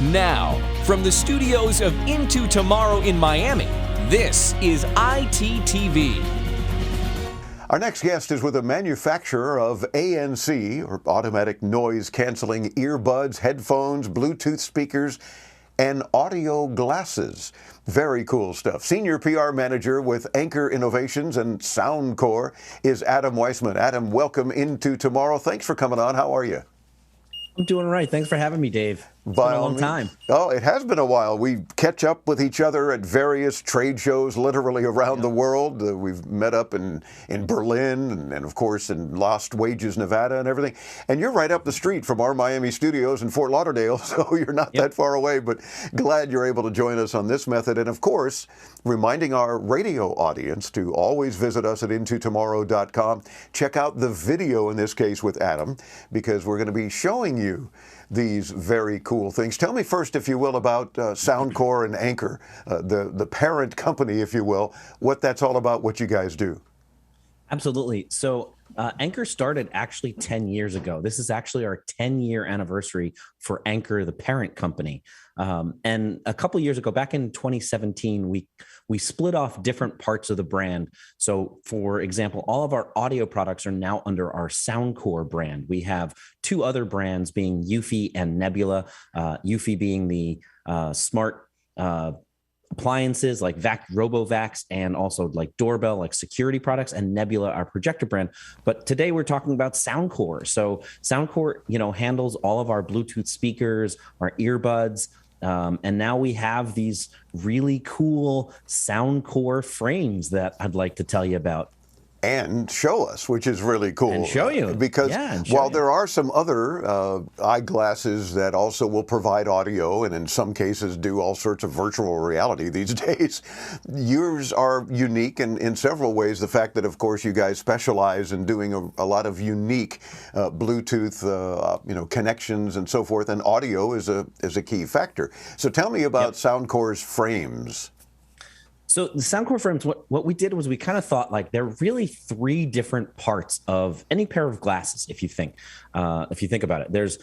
Now, from the studios of Into Tomorrow in Miami, this is ITTV. Our next guest is with a manufacturer of ANC, or automatic noise canceling earbuds, headphones, Bluetooth speakers, and audio glasses. Very cool stuff. Senior PR Manager with Anchor Innovations and Soundcore is Adam Weissman. Adam, welcome Into Tomorrow. Thanks for coming on. How are you? I'm doing all right. Thanks for having me, Dave. It's been a long time. Oh, it has been a while. We catch up with each other at various trade shows literally around the world. We've met up in Berlin and, of course, in Lost Wages, Nevada and everything. And you're right up the street from our Miami studios in Fort Lauderdale, so you're not that far away, but glad you're able to join us on this method. And, of course, reminding our radio audience to always visit us at intotomorrow.com. Check out the video, in this case, with Adam, because we're going to be showing you these very cool things. Tell me first, if you will, about Soundcore and Anchor, the parent company, if you will, what that's all about, what you guys do. Absolutely. So Anchor started actually 10 years ago. This is actually our 10-year anniversary for Anchor, the parent company. And a couple of years ago, back in 2017, we split off different parts of the brand. So, for example, all of our audio products are now under our Soundcore brand. We have two other brands, being Eufy and Nebula. Eufy being the smart appliances like RoboVax, and also like doorbell, like security products, and Nebula, our projector brand. But today we're talking about Soundcore. So Soundcore, handles all of our Bluetooth speakers, our earbuds. And now we have these really cool Soundcore frames that I'd like to tell you about. And show us, which is really cool. And show you. Because while there are some other eyeglasses that also will provide audio and in some cases do all sorts of virtual reality these days, yours are unique in several ways. The fact that, of course, you guys specialize in doing a lot of unique Bluetooth connections and so forth, and audio is a key factor. So tell me about Soundcore's frames. So the Soundcore frames, what we did was we kind of thought like there are really three different parts of any pair of glasses. If you think about it, there's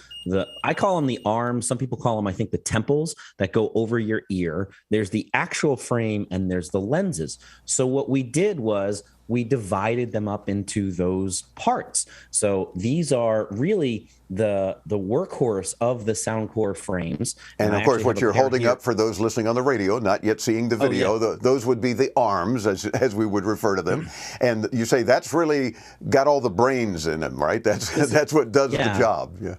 I call them the arms. Some people call them, I think, the temples that go over your ear. There's the actual frame, and there's the lenses. So what we did was we divided them up into those parts. So these are really the workhorse of the Soundcore frames. And of course, what you're holding up for those listening on the radio, not yet seeing the video, those would be the arms, as we would refer to them. And you say that's really got all the brains in them, right? That's what does the job. Yeah.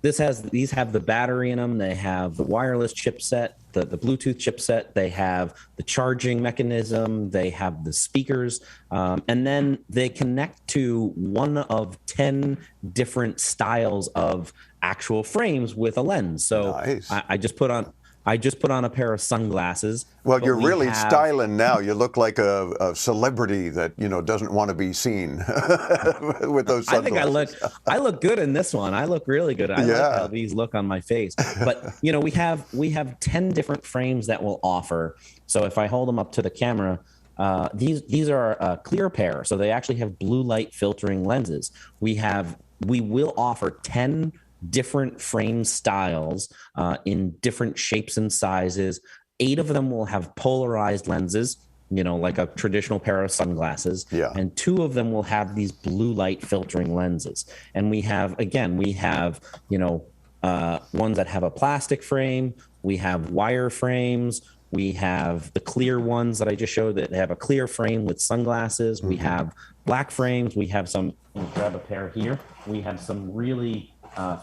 These have the battery in them. They have the wireless chipset, the Bluetooth chipset. They have the charging mechanism. They have the speakers. And then they connect to one of 10 different styles of actual frames with a lens. So nice. I just put on a pair of sunglasses. Well, you're really styling now. You look like a celebrity that doesn't want to be seen with those sunglasses. I think I look good in this one. I look really good. I like how these look on my face. But we have 10 different frames that we'll offer. So if I hold them up to the camera, these are a clear pair. So they actually have blue light filtering lenses. We will offer 10 different frame styles in different shapes and sizes. 8 of them will have polarized lenses, like a traditional pair of sunglasses. Yeah. And 2 of them will have these blue light filtering lenses. And we have ones that have a plastic frame. We have wire frames. We have the clear ones that I just showed that have a clear frame with sunglasses. We have black frames. We have some, grab a pair here. We have some really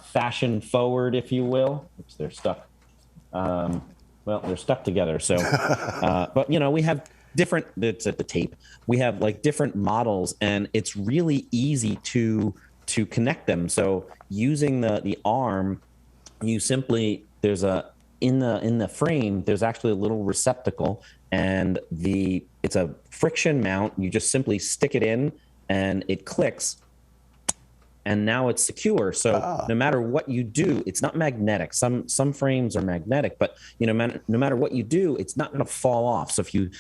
fashion forward, if you will. Oops, they're stuck. They're stuck together. So, but we have different. It's at the tape. We have like different models, and it's really easy to connect them. So using the arm, you simply in the frame. There's actually a little receptacle, and it's a friction mount. You just simply stick it in, and it clicks. and now it's secure. So no matter what you do, it's not magnetic. Some frames are magnetic, but no matter what you do, it's not going to fall off. So if you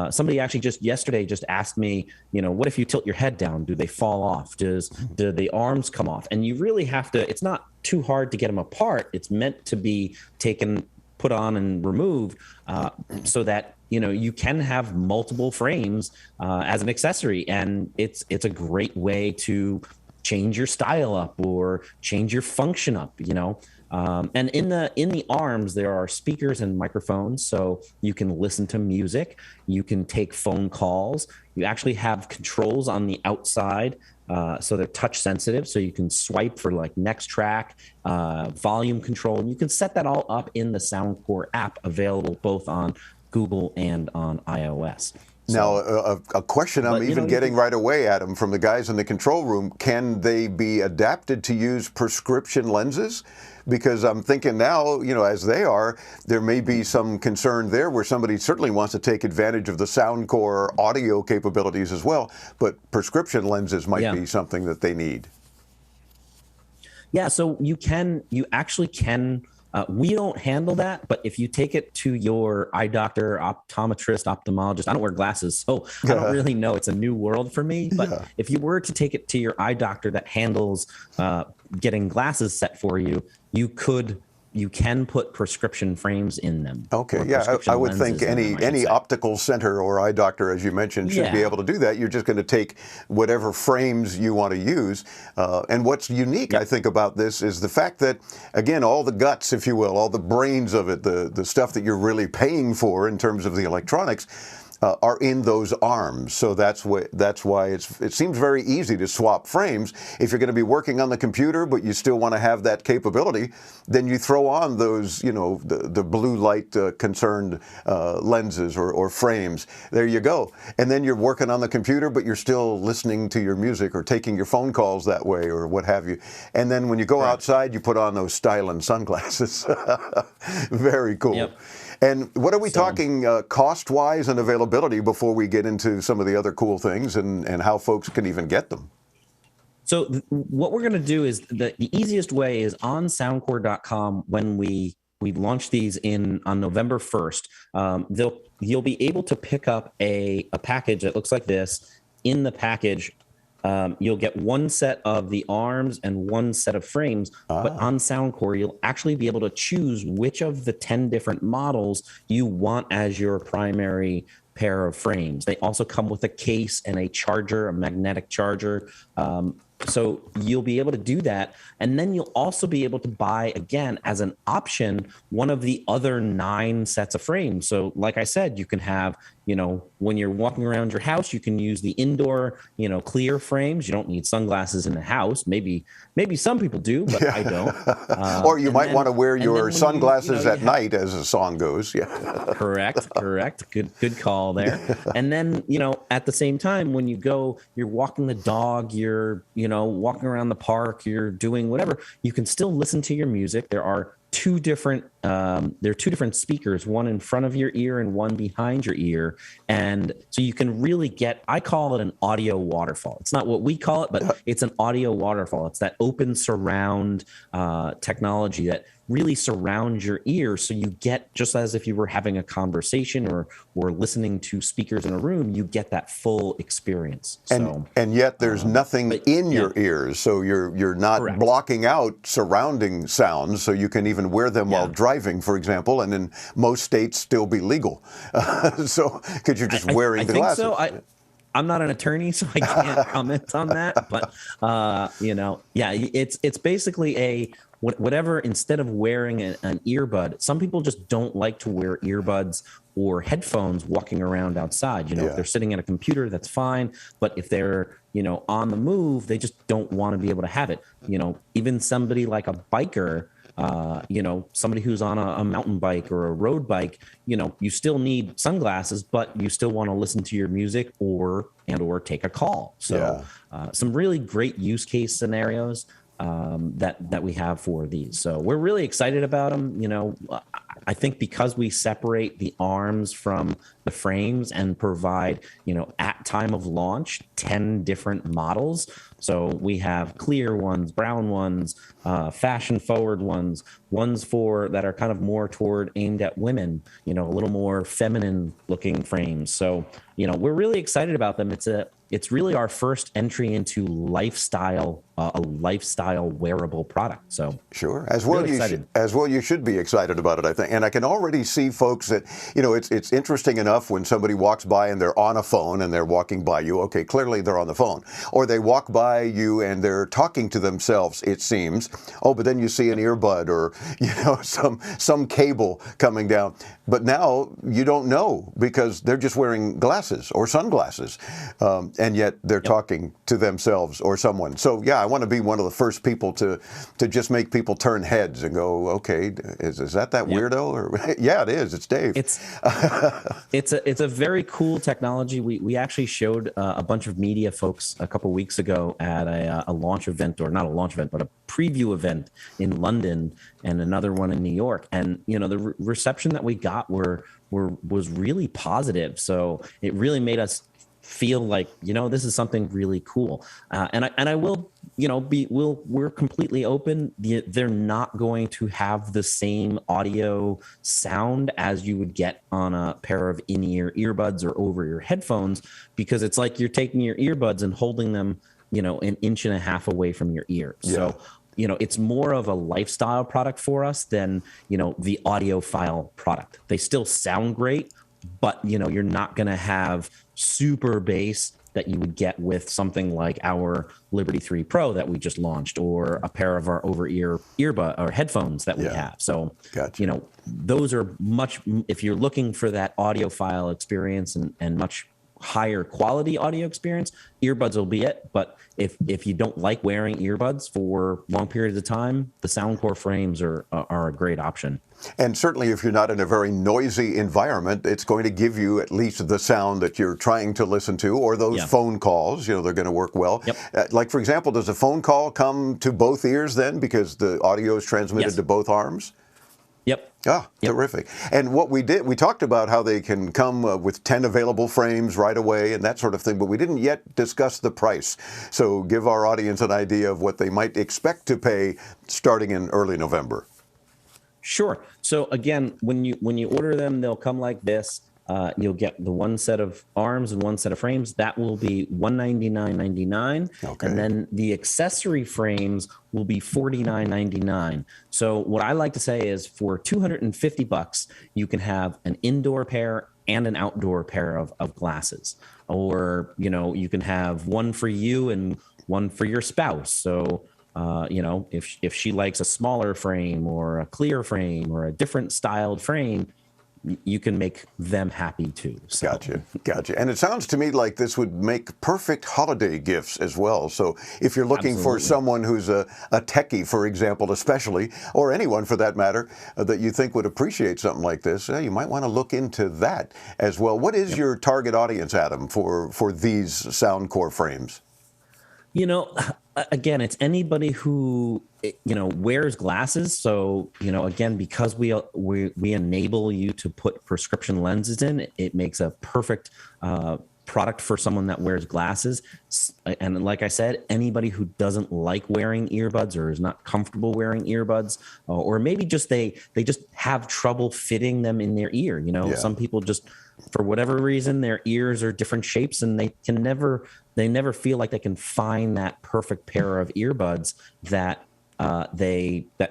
somebody actually just yesterday just asked me, what if you tilt your head down? Do they fall off? Do the arms come off? And you really have to. It's not too hard to get them apart. It's meant to be taken, put on, and removed so that you can have multiple frames as an accessory, and it's a great way to change your style up or change your function up. And in the arms there are speakers and microphones, so you can listen to music, you can take phone calls. You actually have controls on the outside, so they're touch sensitive, so you can swipe for like next track, volume control, and you can set that all up in the Soundcore app, available both on Google and on iOS. Now, a question I'm even getting right away, Adam, from the guys in the control room: can they be adapted to use prescription lenses? Because I'm thinking now, as they are, there may be some concern there where somebody certainly wants to take advantage of the Soundcore audio capabilities as well, but prescription lenses might be something that they need. Yeah, so you actually can. We don't handle that, but if you take it to your eye doctor, optometrist, ophthalmologist, I don't wear glasses, so I don't really know. It's a new world for me. But if you were to take it to your eye doctor that handles getting glasses set for you, you can put prescription frames in them. Okay, I would think any optical center or eye doctor, as you mentioned, should be able to do that. You're just going to take whatever frames you want to use. And what's unique, I think, about this is the fact that, again, all the guts, if you will, all the brains of it, the stuff that you're really paying for in terms of the electronics, are in those arms. So that's why it seems very easy to swap frames. If you're going to be working on the computer, but you still want to have that capability, then you throw on those, the blue light concerned lenses or frames. There you go. And then you're working on the computer, but you're still listening to your music or taking your phone calls that way or what have you. And then when you go outside, you put on those styling sunglasses. Very cool. Yep. And what are we talking cost-wise and availability before we get into some of the other cool things and how folks can even get them? So what we're going to do is the easiest way is on soundcore.com. When we launch these on November 1st, you'll be able to pick up a package that looks like this. In the package, you'll get one set of the arms and one set of frames, but on Soundcore, you'll actually be able to choose which of the 10 different models you want as your primary pair of frames. They also come with a case and a charger, a magnetic charger. So you'll be able to do that. And then you'll also be able to buy, again, as an option, one of the other 9 sets of frames. So like I said, you can have, when you're walking around your house, you can use the indoor, clear frames. You don't need sunglasses in the house. Maybe some people do, but I don't. Or you might want to wear your sunglasses at night, as the song goes. Yeah. Correct. Good call there. And then, at the same time, when you're walking the dog, you're, walking around the park, you're doing whatever, you can still listen to your music. There are two different speakers, one in front of your ear and one behind your ear. And so you can really I call it an audio waterfall. It's not what we call it, but it's an audio waterfall. It's that open surround technology that really surrounds your ear. So you get, just as if you were having a conversation or listening to speakers in a room, you get that full experience. And yet there's nothing in your ears. So you're not blocking out surrounding sounds. So you can even wear them while driving, for example, and in most states still be legal. So because you're just wearing the glasses. I think so. I'm not an attorney, so I can't comment on that. But it's basically whatever, instead of wearing an earbud. Some people just don't like to wear earbuds or headphones walking around outside. If they're sitting at a computer, that's fine. But if they're, on the move, they just don't want to be able to have it. Even somebody like a biker, somebody who's on a mountain bike or a road bike, you still need sunglasses, but you still want to listen to your music or take a call. So some really great use case scenarios that we have for these. So we're really excited about them. I think because we separate the arms from the frames and provide, at time of launch, 10 different models. So we have clear ones, brown ones, fashion forward ones that are kind of more toward aimed at women, a little more feminine looking frames. So, we're really excited about them. It's really our first entry into a lifestyle wearable product. So sure, as well you should be excited about it, I think. And I can already see folks that, it's interesting enough when somebody walks by and they're on a phone and they're walking by you. Okay, clearly they're on the phone. Or they walk by you and they're talking to themselves, it seems. Oh, but then you see an earbud or, some cable coming down. But now you don't know because they're just wearing glasses or sunglasses. And yet they're talking to themselves or someone. So yeah, I want to be one of the first people to just make people turn heads and go, okay, is that weirdo? Or yeah, it is. It's Dave. It's a very cool technology. We actually showed a bunch of media folks a couple weeks ago at a launch event, or not a launch event, but a preview event in London and another one in New York. And the reception that we got was really positive. So it really made us feel like this is something really cool, and I will we're completely open. They're not going to have the same audio sound as you would get on a pair of in-ear earbuds or over-ear headphones, because it's like you're taking your earbuds and holding them an inch and a half away from your ear. So it's more of a lifestyle product for us than the audiophile product. They still sound great, but you're not going to have super bass that you would get with something like our Liberty 3 Pro that we just launched, or a pair of our over-ear earbud or headphones that we have. So, gotcha. Those are much, if you're looking for that audiophile experience and much higher quality audio experience, earbuds will be it. But if you don't like wearing earbuds for long periods of time, the Soundcore frames are a great option. And certainly if you're not in a very noisy environment, it's going to give you at least the sound that you're trying to listen to, or those phone calls, they're going to work well. Like, for example, does a phone call come to both ears then, because the audio is transmitted to both arms? Terrific. And what we talked about how they can come with 10 available frames right away and that sort of thing, but we didn't yet discuss the price. So give our audience an idea of what they might expect to pay starting in early November. Sure. So again, when you order them, they'll come like this. You'll get the one set of arms and one set of frames. That will be $199.99. Okay. And then the accessory frames will be $49.99. So what I like to say is, for $250, you can have an indoor pair and an outdoor pair of glasses. Or, you can have one for you and one for your spouse. So if she likes a smaller frame or a clear frame or a different styled frame, you can make them happy too. So. Gotcha. And it sounds to me like this would make perfect holiday gifts as well. So if you're looking for someone who's a techie, for example, especially, or anyone for that matter, that you think would appreciate something like this, you might want to look into that as well. What is your target audience, Adam, for these Soundcore frames? Again, it's anybody who, wears glasses. So, again, because we enable you to put prescription lenses in, it makes a perfect product for someone that wears glasses. And like I said, anybody who doesn't like wearing earbuds or is not comfortable wearing earbuds, or maybe just they just have trouble fitting them in their ear. Some people just, for whatever reason, their ears are different shapes and they never feel like they can find that perfect pair of earbuds that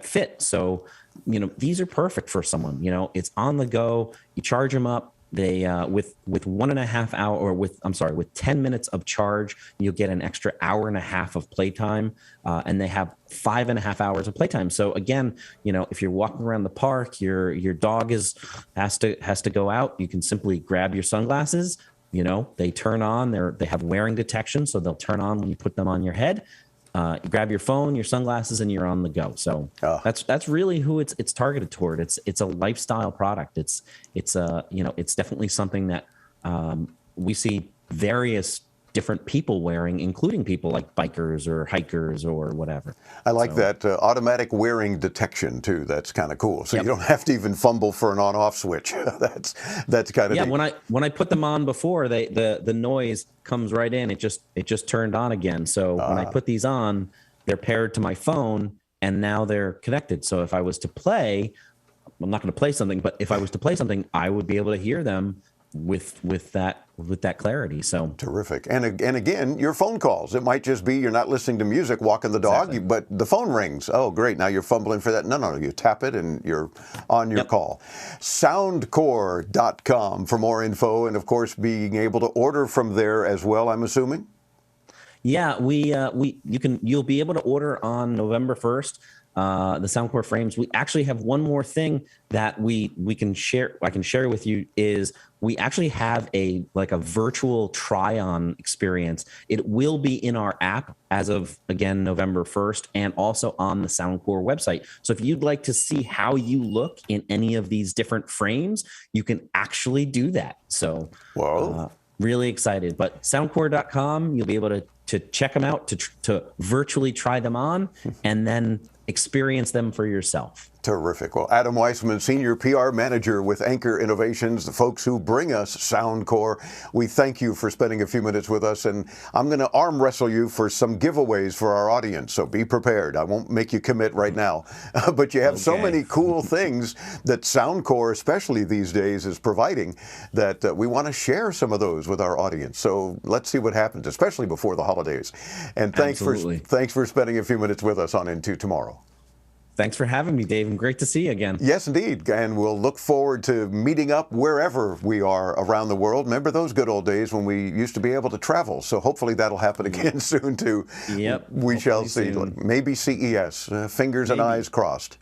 fit. So, these are perfect for someone. It's on the go. You charge them up. They with 1.5 hour, or with 10 minutes of charge, you'll get an extra hour and a half of playtime, and they have 5.5 hours of playtime. So again, if you're walking around the park, your dog has to go out, you can simply grab your sunglasses. They turn on. They have wearing detection, so they'll turn on when you put them on your head. You grab your phone, your sunglasses, and you're on the go. So that's really who it's targeted toward. It's a lifestyle product. It's definitely something that we see various different people wearing, including people like bikers or hikers or whatever. I like that automatic wearing detection too. That's kind of cool. So Yep. you don't have to even fumble for an on-off switch. that's kind of yeah. neat. When I put them on before, the noise comes right in. It just turned on again. So when I put these on, they're paired to my phone, and now they're connected. So if I was to play, I'm not going to play something, but if I was to play something, I would be able to hear them with that clarity. So terrific. And again, your phone calls. It might just be you're not listening to music walking the dog, Exactly. but the phone rings. Oh, great. Now you're fumbling for that. No, you tap it and you're on your call. Soundcore.com for more info, and of course being able to order from there as well, I'm assuming. Yeah, you'll be able to order on November 1st. The Soundcore frames. We actually have one more thing that we can share. I can share with you is we actually have a virtual try-on experience. It will be in our app as of, again, November 1st, and also on the Soundcore website. So if you'd like to see how you look in any of these different frames, you can actually do that. So really excited. But soundcore.com, you'll be able to check them out, to virtually try them on, and then experience them for yourself. Terrific. Well, Adam Weissman, Senior PR Manager with Anchor Innovations, the folks who bring us Soundcore, we thank you for spending a few minutes with us, and I'm going to arm wrestle you for some giveaways for our audience, so be prepared. I won't make you commit right now, but you have so many cool things that Soundcore, especially these days, is providing that we want to share some of those with our audience. So let's see what happens, especially before the holidays. And thanks for spending a few minutes with us on Into Tomorrow. Thanks for having me, Dave, and great to see you again. Yes, indeed. And we'll look forward to meeting up wherever we are around the world. Remember those good old days when we used to be able to travel? So hopefully that'll happen again soon, too. Yep. We shall see. Soon. Maybe CES. Fingers and eyes crossed.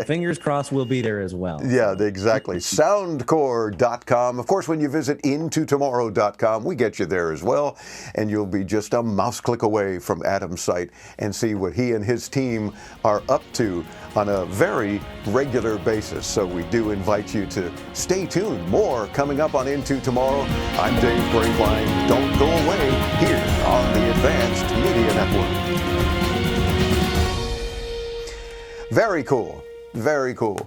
Fingers crossed we'll be there as well. Yeah, exactly. Soundcore.com. Of course, when you visit intotomorrow.com, we get you there as well. And you'll be just a mouse click away from Adam's site and see what he and his team are up to on a very regular basis. So we do invite you to stay tuned. More coming up on Into Tomorrow. I'm Dave Graveline. Don't go away here on the Advanced Media Network. Very cool. Very cool.